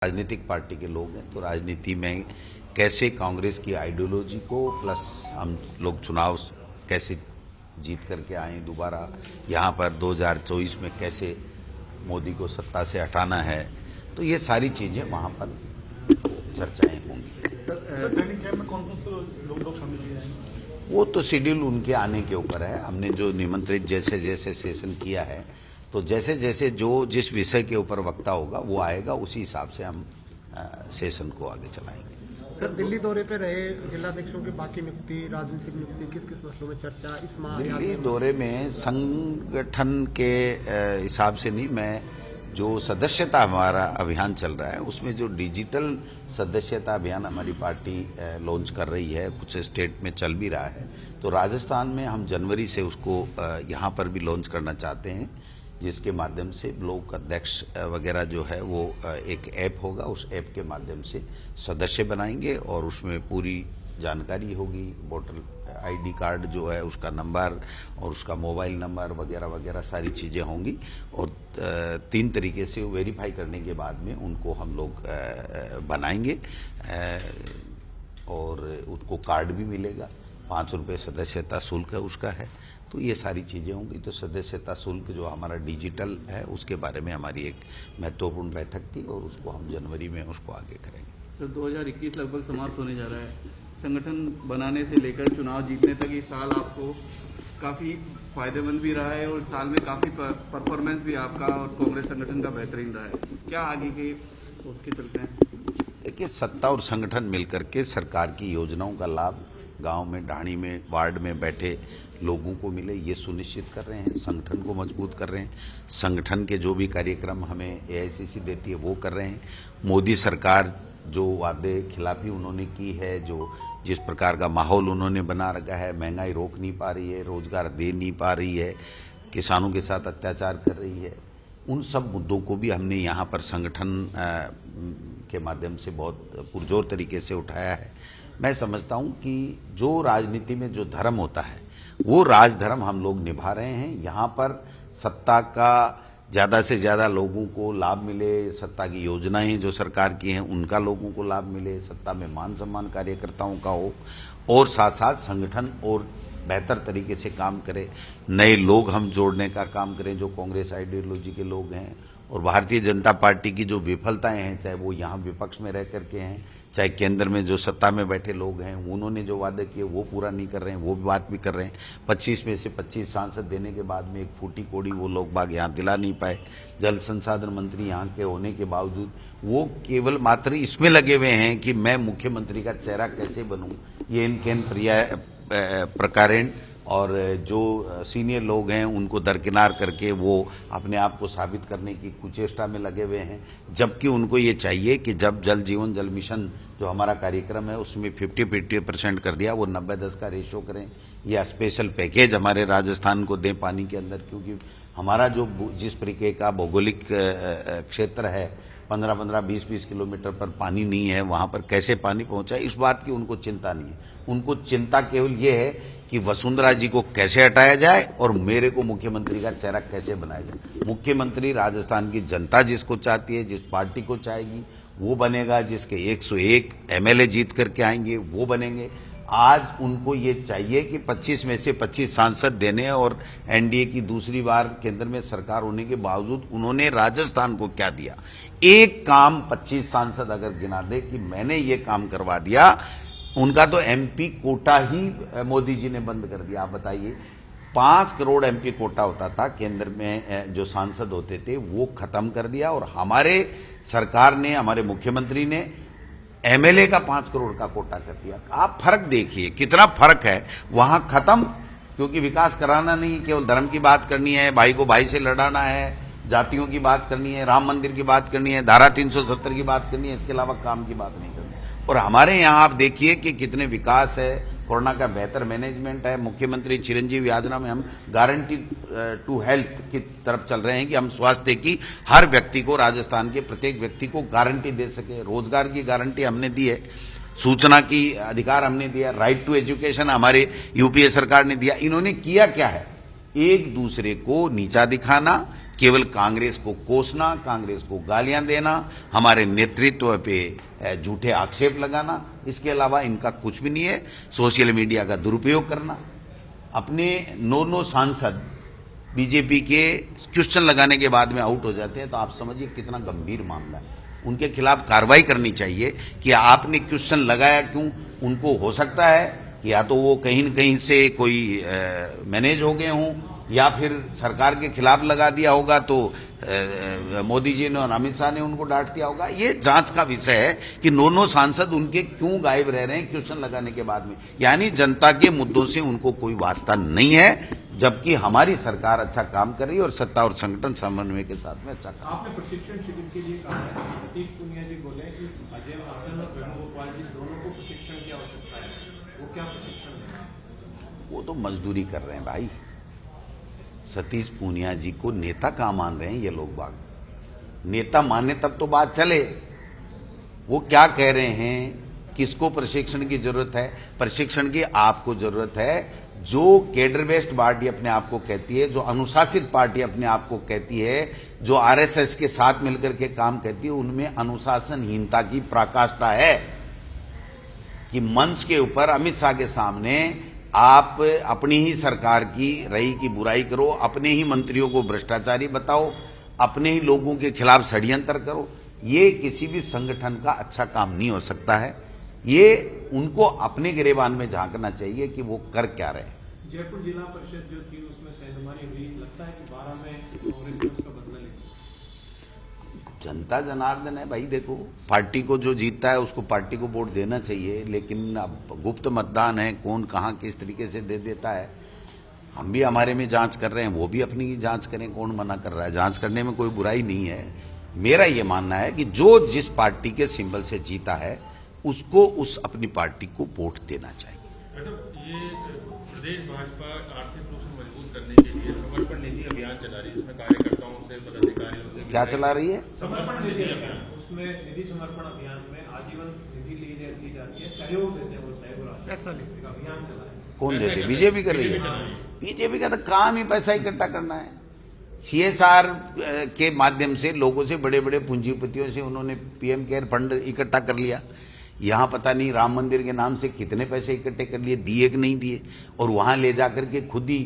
राजनीतिक पार्टी के लोग हैं, तो राजनीति में कैसे कांग्रेस की आइडियोलॉजी को प्लस हम लोग चुनाव कैसे जीत करके आए दोबारा यहाँ पर 2024 में कैसे मोदी को सत्ता से हटाना है, तो ये सारी चीजें वहाँ पर चर्चाएं होंगी। सर दैनिक कैंप में कौन कौन से लोग शामिल किए हैं? वो तो शेड्यूल उनके आने के ऊपर है। हमने जो निमंत्रित जैसे जैसे सेशन किया है, तो जैसे जैसे जो जिस विषय के ऊपर वक्ता होगा वो आएगा, उसी हिसाब से हम सेशन को आगे चलाएंगे। सर दिल्ली दौरे पे रहे जिलाध्यक्षों की बाकी नियुक्ति, राजनीतिक नियुक्ति, किस किस मसलों में चर्चा इस माह? दिल्ली दौरे में संगठन के हिसाब से नहीं, मैं जो सदस्यता हमारा अभियान चल रहा है उसमें जो डिजिटल सदस्यता अभियान हमारी पार्टी लॉन्च कर रही है, कुछ स्टेट में चल भी रहा है, तो राजस्थान में हम जनवरी से उसको यहाँ पर भी लॉन्च करना चाहते हैं, जिसके माध्यम से ब्लॉक अध्यक्ष वगैरह जो है वो एक ऐप होगा, उस ऐप के माध्यम से सदस्य बनाएंगे और उसमें पूरी जानकारी होगी, वोटर आईडी कार्ड जो है उसका नंबर और उसका मोबाइल नंबर वगैरह वगैरह सारी चीज़ें होंगी, और 3 तरीके से वेरीफाई करने के बाद में उनको हम लोग बनाएंगे और उसको कार्ड भी मिलेगा। 5 रुपये सदस्यता शुल्क उसका है, तो ये सारी चीज़ें होंगी। तो सदस्यता शुल्क जो हमारा डिजिटल है उसके बारे में हमारी एक महत्वपूर्ण बैठक थी और उसको हम जनवरी में उसको आगे करेंगे। तो 2021 लगभग समाप्त होने जा रहा है। संगठन बनाने से लेकर चुनाव जीतने तक ये साल आपको काफ़ी फायदेमंद भी रहा है और साल में काफ़ी परफॉर्मेंस भी आपका और कांग्रेस संगठन का बेहतरीन रहा है। क्या आगे के उसके चलते हैं? देखिए, सत्ता और संगठन मिलकर के सरकार की योजनाओं का लाभ गांव में, ढाणी में, वार्ड में बैठे लोगों को मिले, ये सुनिश्चित कर रहे हैं। संगठन को मजबूत कर रहे हैं। संगठन के जो भी कार्यक्रम हमें एआईसीसी देती है वो कर रहे हैं। मोदी सरकार जो वादे खिलाफी उन्होंने की है, जो जिस प्रकार का माहौल उन्होंने बना रखा है, महंगाई रोक नहीं पा रही है, रोजगार दे नहीं पा रही है, किसानों के साथ अत्याचार कर रही है, उन सब मुद्दों को भी हमने यहाँ पर संगठन के माध्यम से बहुत पुरजोर तरीके से उठाया है। मैं समझता हूं कि जो राजनीति में जो धर्म होता है वो राजधर्म हम लोग निभा रहे हैं। यहाँ पर सत्ता का ज़्यादा से ज़्यादा लोगों को लाभ मिले, सत्ता की योजनाएं जो सरकार की हैं उनका लोगों को लाभ मिले, सत्ता में मान सम्मान कार्यकर्ताओं का हो, और साथ साथ संगठन और बेहतर तरीके से काम करे, नए लोग हम जोड़ने का काम करें जो कांग्रेस आइडियोलॉजी के लोग हैं, और भारतीय जनता पार्टी की जो विफलताएं हैं, चाहे वो यहाँ विपक्ष में रह करके हैं, चाहे केंद्र में जो सत्ता में बैठे लोग हैं, उन्होंने जो वादे किए वो पूरा नहीं कर रहे हैं, वो भी बात भी कर रहे हैं। 25 में से 25 सांसद देने के बाद में एक फूटी कोड़ी वो लोग बाग यहाँ दिला नहीं पाए। जल संसाधन मंत्री यहाँ के होने के बावजूद वो केवल मात्र इसमें लगे हुए हैं कि मैं मुख्यमंत्री का चेहरा कैसे बनूं, ये इनके प्रकारेण, और जो सीनियर लोग हैं उनको दरकिनार करके वो अपने आप को साबित करने की कुचेष्टा में लगे हुए हैं। जबकि उनको ये चाहिए कि जब जल जीवन जल मिशन जो हमारा कार्यक्रम है उसमें 50-50% कर दिया, वो 90-10 का रेशो करें, या स्पेशल पैकेज हमारे राजस्थान को दें पानी के अंदर, क्योंकि हमारा जो जिस तरीके का भौगोलिक क्षेत्र है, 15-15, 20-20 किलोमीटर पर पानी नहीं है, वहां पर कैसे पानी पहुंचाए, इस बात की उनको चिंता नहीं है। उनको चिंता केवल ये है कि वसुंधरा जी को कैसे हटाया जाए और मेरे को मुख्यमंत्री का चेहरा कैसे बनाया जाए। मुख्यमंत्री राजस्थान की जनता जिसको चाहती है, जिस पार्टी को चाहेगी वो बनेगा, जिसके 101 एमएलए जीत करके आएंगे वो बनेंगे। आज उनको ये चाहिए कि 25 में से 25 सांसद देने, और एनडीए की दूसरी बार केंद्र में सरकार होने के बावजूद उन्होंने राजस्थान को क्या दिया। एक काम 25 सांसद अगर गिना दे कि मैंने ये काम करवा दिया, उनका तो एमपी कोटा ही मोदी जी ने बंद कर दिया। आप बताइए, 5 करोड़ एमपी कोटा होता था केंद्र में, जो सांसद होते थे वो खत्म कर दिया, और हमारे सरकार ने, हमारे मुख्यमंत्री ने एमएलए का 5 करोड़ का कोटा कर दिया। आप फर्क देखिए कितना फर्क है। वहां खत्म, क्योंकि विकास कराना नहीं, केवल धर्म की बात करनी है, भाई को भाई से लड़ाना है, जातियों की बात करनी है, राम मंदिर की बात करनी है, धारा 370 की बात करनी है, इसके अलावा काम की बात नहीं करनी। और हमारे यहाँ आप देखिए कि कितने विकास है, कोरोना का बेहतर मैनेजमेंट है। मुख्यमंत्री चिरंजीवी योजना में हम गारंटी टू हेल्थ की तरफ चल रहे हैं कि हम स्वास्थ्य की हर व्यक्ति को, राजस्थान के प्रत्येक व्यक्ति को गारंटी दे सके। रोजगार की गारंटी हमने दी है, सूचना की अधिकार हमने दिया, राइट टू एजुकेशन हमारे यूपीए सरकार ने दिया। इन्होंने किया क्या है? एक दूसरे को नीचा दिखाना, केवल कांग्रेस को कोसना, कांग्रेस को गालियां देना, हमारे नेतृत्व पे झूठे आक्षेप लगाना, इसके अलावा इनका कुछ भी नहीं है। सोशल मीडिया का दुरुपयोग करना, अपने 9 सांसद बीजेपी के क्वेश्चन लगाने के बाद में आउट हो जाते हैं, तो आप समझिए कितना गंभीर मामला है। उनके खिलाफ कार्रवाई करनी चाहिए कि आपने क्वेश्चन लगाया क्यों। उनको हो सकता है कि या तो वो कहीं न कहीं से कोई मैनेज हो गए हों, या फिर सरकार के खिलाफ लगा दिया होगा तो मोदी जी ने और अमित शाह ने उनको डांट दिया होगा। ये जांच का विषय है कि 9 सांसद उनके क्यों गायब रह रहे हैं क्वेश्चन लगाने के बाद में। यानी जनता के मुद्दों से उनको कोई वास्ता नहीं है, जबकि हमारी सरकार अच्छा काम कर रही है और सत्ता और संगठन समन्वय के साथ में अच्छा काम। आपने प्रशिक्षण शिविर के लिए कहा है, सतीश पूनिया जी बोले कि अजय माकन और वेणुगोपाल जी दोनों को प्रशिक्षण की आवश्यकता है, वो क्या प्रशिक्षण है? वो तो मजदूरी कर रहे हैं भाई। सतीश पूनिया जी को नेता कहाँ मान रहे हैं ये लोग बाग? नेता माने तब तो बात चले। वो क्या कह रहे हैं, किसको प्रशिक्षण की जरूरत है? प्रशिक्षण की आपको जरूरत है जो केडर बेस्ड पार्टी अपने आप को कहती है, जो अनुशासित पार्टी अपने आप को कहती है, जो आरएसएस के साथ मिलकर के काम करती है, उनमें अनुशासनहीनता की पराकाष्ठा है कि मंच के ऊपर अमित शाह के सामने आप अपनी ही सरकार की रही की बुराई करो, अपने ही मंत्रियों को भ्रष्टाचारी बताओ, अपने ही लोगों के खिलाफ षड्यंत्र करो। ये किसी भी संगठन का अच्छा काम नहीं हो सकता है। ये उनको अपने गिरेबान में झांकना चाहिए कि वो कर क्या रहे। जयपुर जिला परिषद जो थी उसमें सहजमानी हुई, लगता है कि 12 में कांग्रेस ने उसका बदला लिया। जनता जनार्दन है भाई। देखो, पार्टी को जो जीतता है उसको पार्टी को वोट देना चाहिए, लेकिन अब गुप्त मतदान है, कौन कहां किस तरीके से दे देता है। हम भी हमारे में जांच कर रहे हैं, वो भी अपनी जांच करें, कौन मना कर रहा है। जांच करने में कोई बुराई नहीं है। मेरा ये मानना है कि जो जिस पार्टी के सिंबल से जीता है उसको उस अपनी पार्टी को वोट देना चाहिए। ये प्रदेश भाजपा आर्थिक रूप से मजबूत करने के लिए समर्पण निधि अभियान चला रही है, इसमें कार्यकर्ताओं से, पदाधिकारियों से क्या चला रही है? समर्पण निधि अभियान, उसमें निधि समर्पण अभियान में आजीवन निधि ली जाती है, सहयोग देते हैं वो सहयोग पैसा ले अभियान चला है। कौन देते? बीजेपी कर रही है। बीजेपी का तो काम ही पैसा इकट्ठा करना है। CSR के माध्यम से लोगों से, बड़े बड़े पूंजीपतियों से उन्होंने PM केयर फंड इकट्ठा कर लिया। यहां पता नहीं राम मंदिर के नाम से कितने पैसे इकट्ठे कर लिए, दिए कि नहीं दिए, और वहां ले जाकर के खुद ही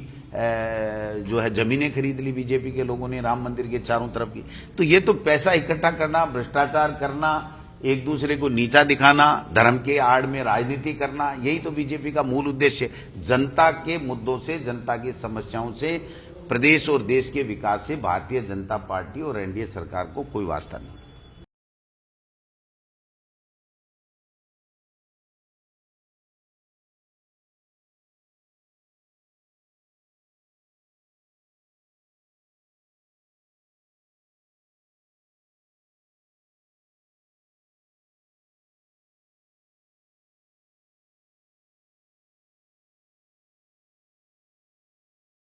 जो है जमीनें खरीद ली बीजेपी के लोगों ने राम मंदिर के चारों तरफ की। तो ये तो पैसा इकट्ठा करना, भ्रष्टाचार करना, एक दूसरे को नीचा दिखाना, धर्म के आड़ में राजनीति करना, यही तो बीजेपी का मूल उद्देश्य है। जनता के मुद्दों से, जनता की समस्याओं से, प्रदेश और देश के विकास से भारतीय जनता पार्टी और NDA सरकार को कोई वास्ता नहीं।